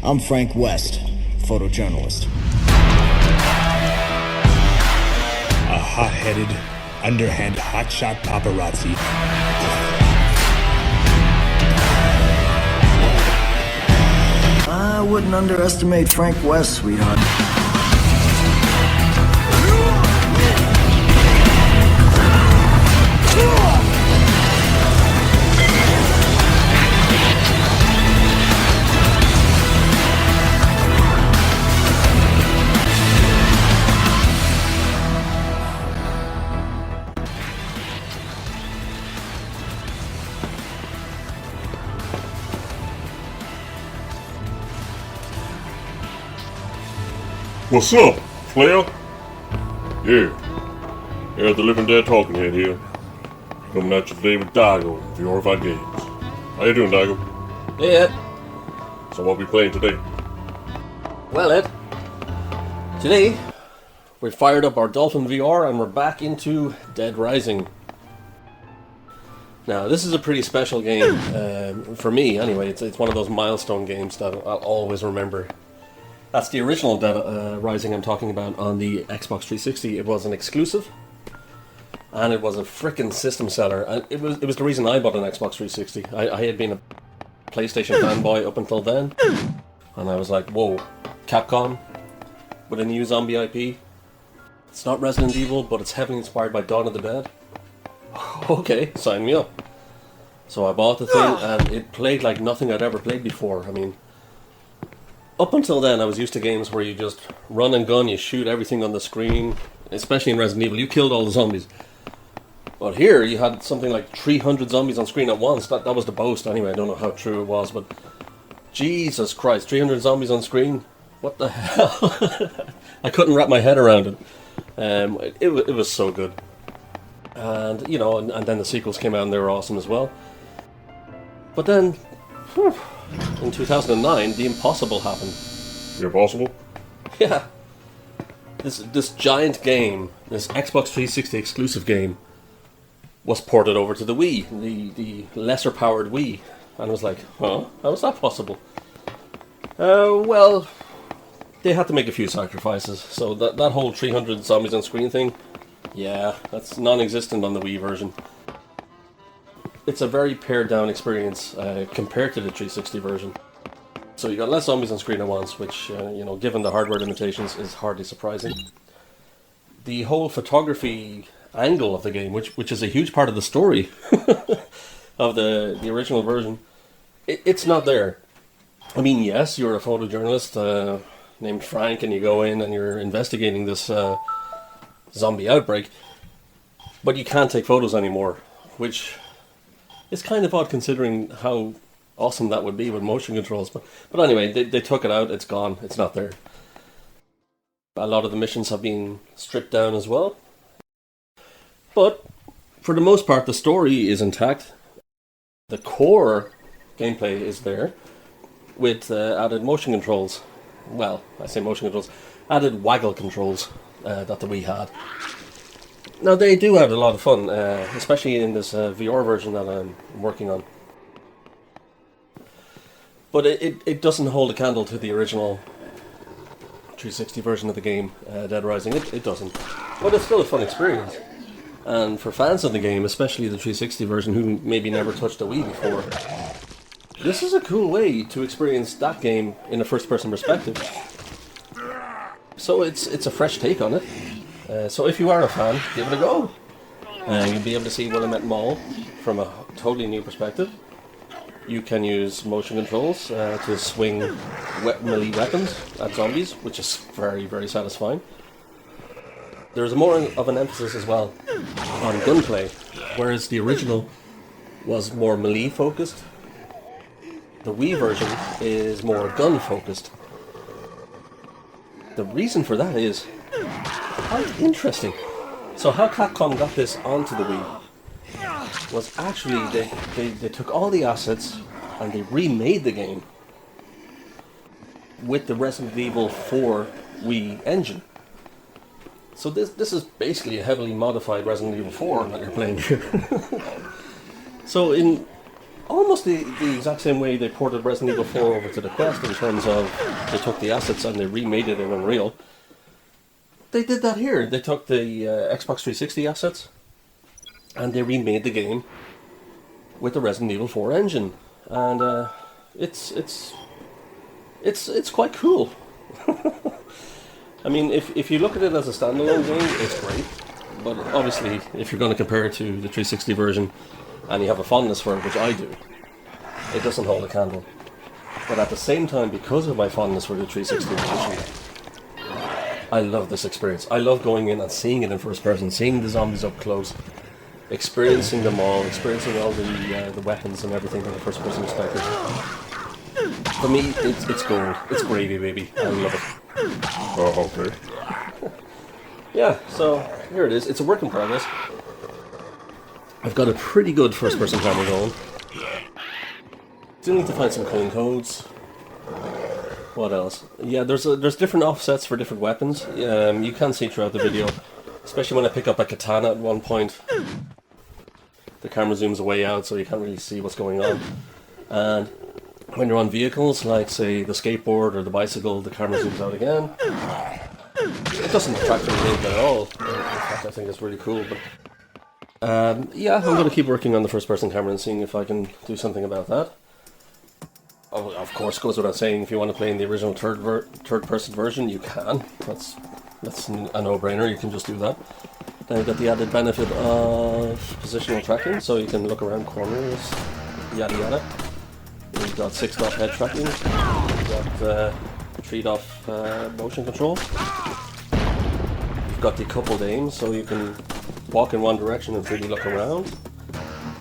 I'm Frank West, photojournalist. A hot-headed, underhand hotshot paparazzi. I wouldn't underestimate Frank West, sweetheart. What's up, player? Yeah, the Living Dead Talking Head here. Coming at you today with Daigo, VRified Games. How you doing, Daigo? Hey, Ed. So what we playing today? Well, Ed, today we fired up our Dolphin VR and we're back into Dead Rising. Now, this is a pretty special game, for me anyway. It's one of those milestone games that I'll always remember. That's the original Dead Rising I'm talking about on the Xbox 360. It was an exclusive, and it was a frickin' system seller. And it was the reason I bought an Xbox 360. I had been a PlayStation fanboy up until then, and I was like, whoa, Capcom with a new zombie IP. It's not Resident Evil, but it's heavily inspired by Dawn of the Dead. Okay, sign me up. So I bought the thing, and it played like nothing I'd ever played before. I mean, up until then, I was used to games where you just run and gun, you shoot everything on the screen, especially in Resident Evil. You killed all the zombies. But here, you had something like 300 zombies on screen at once. That was the boast anyway. I don't know how true it was, but Jesus Christ, 300 zombies on screen? What the hell? I couldn't wrap my head around it. It was so good. And, you know, and then the sequels came out and they were awesome as well. But then, in 2009, the impossible happened. The impossible? Yeah. This giant game, this Xbox 360 exclusive game, was ported over to the Wii, the lesser powered Wii. And I was like, huh? How is that possible? Well, they had to make a few sacrifices. So that whole 300 zombies on screen thing, yeah, that's non-existent on the Wii version. It's a very pared down experience compared to the 360 version. So you got less zombies on screen at once, which, you know, given the hardware limitations, is hardly surprising. The whole photography angle of the game, which is a huge part of the story of the original version, it's not there. I mean, yes, you're a photojournalist named Frank, and you go in and you're investigating this zombie outbreak, but you can't take photos anymore, which is kind of odd considering how awesome that would be with motion controls. But anyway, they took it out, it's gone, it's not there. A lot of the missions have been stripped down as well. But for the most part, the story is intact. The core gameplay is there with added motion controls. Well, I say motion controls, added waggle controls that the Wii had. Now, they do have a lot of fun, especially in this VR version that I'm working on. But it doesn't hold a candle to the original 360 version of the game, Dead Rising. It doesn't. But it's still a fun experience. And for fans of the game, especially the 360 version who maybe never touched a Wii before, this is a cool way to experience that game in a first-person perspective. So it's a fresh take on it. So if you are a fan, give it a go. You'll be able to see Willamette Mall from a totally new perspective. You can use motion controls to swing melee weapons at zombies, which is very, very satisfying. There's more of an emphasis as well on gunplay, whereas the original was more melee focused. The Wii version is more gun focused. The reason for that is quite interesting. So how Capcom got this onto the Wii was actually they took all the assets and they remade the game with the Resident Evil 4 Wii engine. So this is basically a heavily modified Resident Evil 4 that you're playing here. So almost the exact same way they ported Resident Evil 4 over to the Quest in terms of they took the assets and they remade it in Unreal. They did that here. They took the Xbox 360 assets and they remade the game with the Resident Evil 4 engine, and it's quite cool. I mean, if you look at it as a standalone game, it's great. But obviously, if you're going to compare it to the 360 version, and you have a fondness for it, which I do, it doesn't hold a candle. But at the same time, because of my fondness for the 360 version, I love this experience. I love going in and seeing it in first person, seeing the zombies up close, experiencing them all, experiencing all the weapons and everything from the first person perspective. For me, it's gold. It's gravy, baby. I love it. Oh, okay. Yeah, so here it is. It's a work in progress. I've got a pretty good first-person camera going. Still need to find some clean codes. What else? Yeah, there's different offsets for different weapons. You can see throughout the video, especially when I pick up a katana at one point. The camera zooms way out, so you can't really see what's going on. And when you're on vehicles, like say the skateboard or the bicycle, the camera zooms out again. It doesn't detract from the game at all. In fact, I think it's really cool. But yeah, I'm going to keep working on the first-person camera and seeing if I can do something about that. Of course, goes without saying, if you want to play in the original third-person version, you can. That's a no-brainer. You can just do that. Then you've got the added benefit of positional tracking, so you can look around corners, yada yada. You've got 6-dot head tracking. You've got 3-dot motion control. You've got decoupled aim, so you can walk in one direction and freely look around.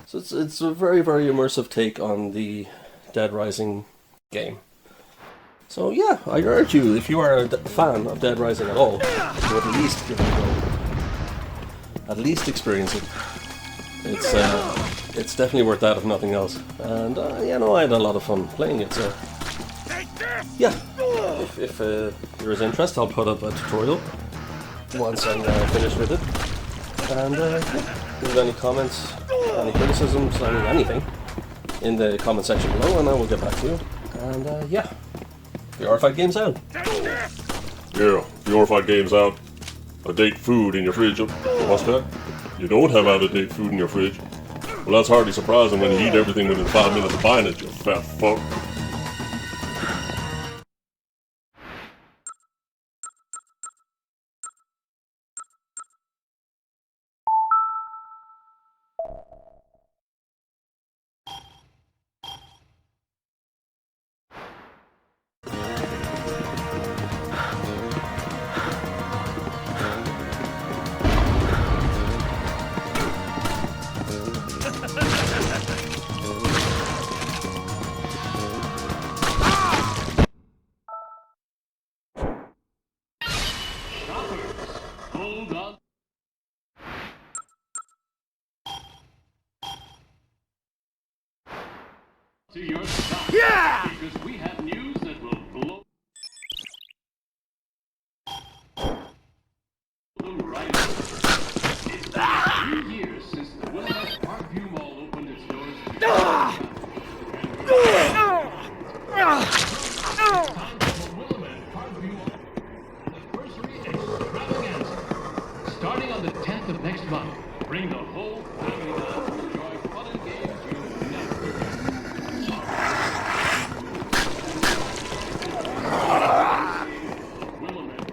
So it's a very, very immersive take on the Dead Rising game. So yeah, I urge you, if you are a fan of Dead Rising at all, to at least give it a go. At least experience it. It's definitely worth that if nothing else. And you know, I had a lot of fun playing it, so yeah, if there is interest, I'll put up a tutorial once I'm finished with it. And if you have any comments, any criticisms, anything, in the comment section below, and I will get back to you. And yeah, VRified Games out. Yeah, VRified Games out. Out-of-date food in your fridge. What's that? You don't have out-of-date food in your fridge? Well, that's hardly surprising when you eat everything within 5 minutes of buying it, you fat fuck. Hold on to your stock. Yeah! Because we have news that will blow them right over. It's been 3 years since the Willamette Parkview Mall opened its doors to the time for Willamette Parkview Mall anniversary extravaganza. Starting on the 10th of next month, bring the whole family down to enjoy fun and games you've never Willamette.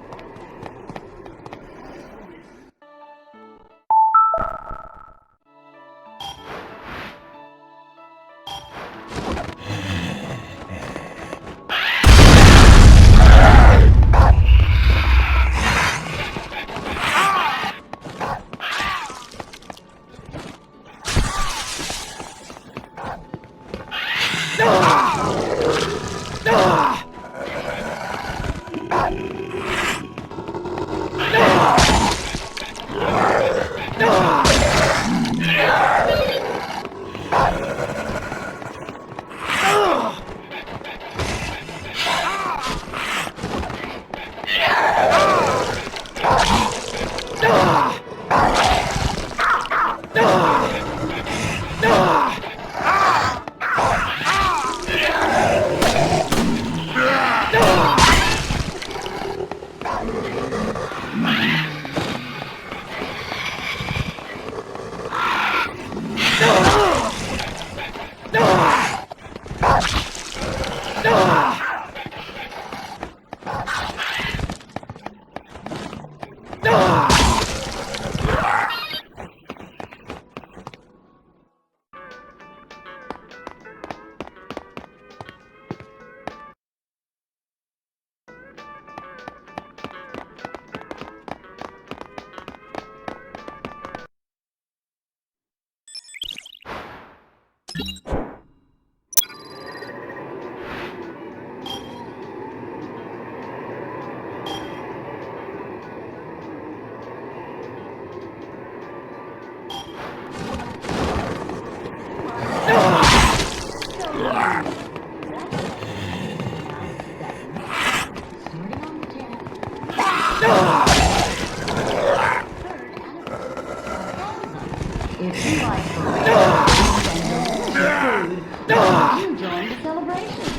If you like delicious food, why don't you join the celebration?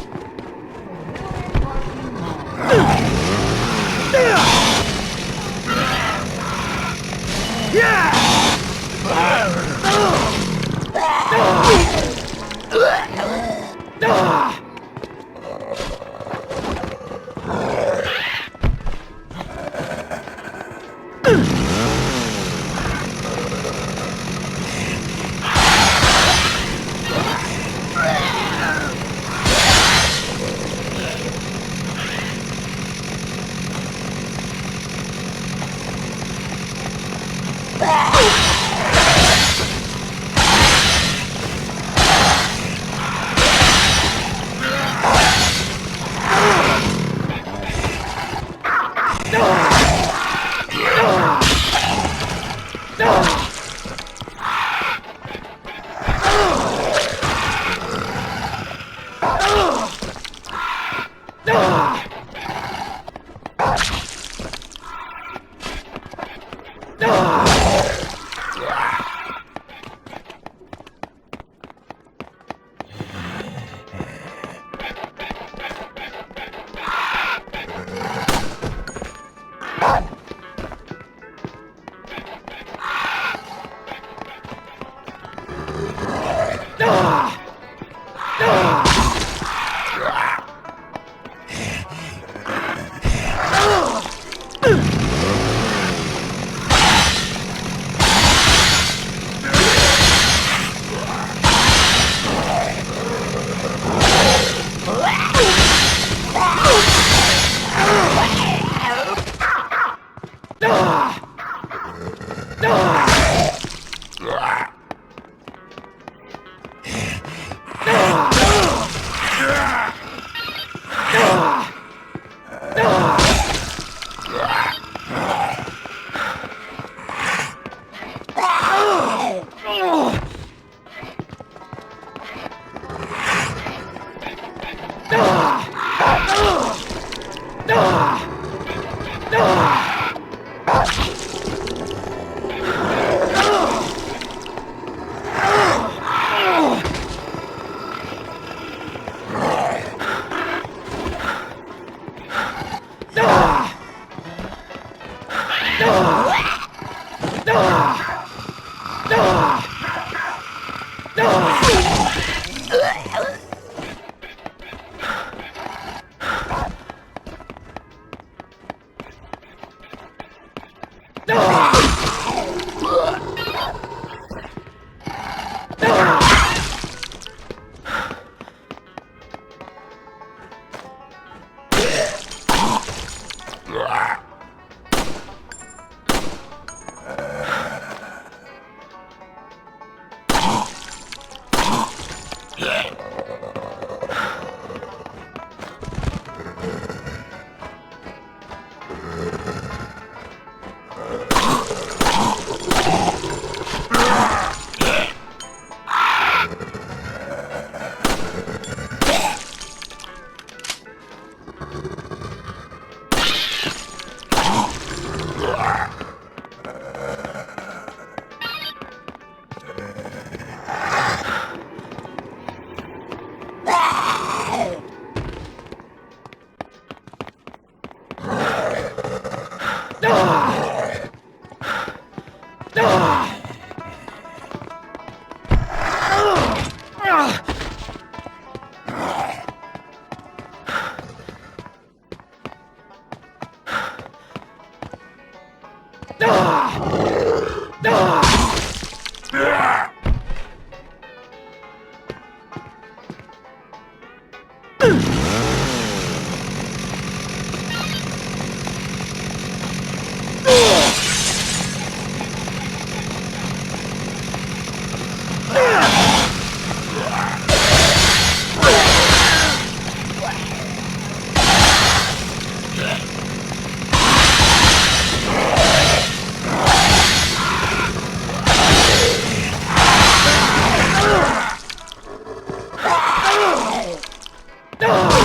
Don't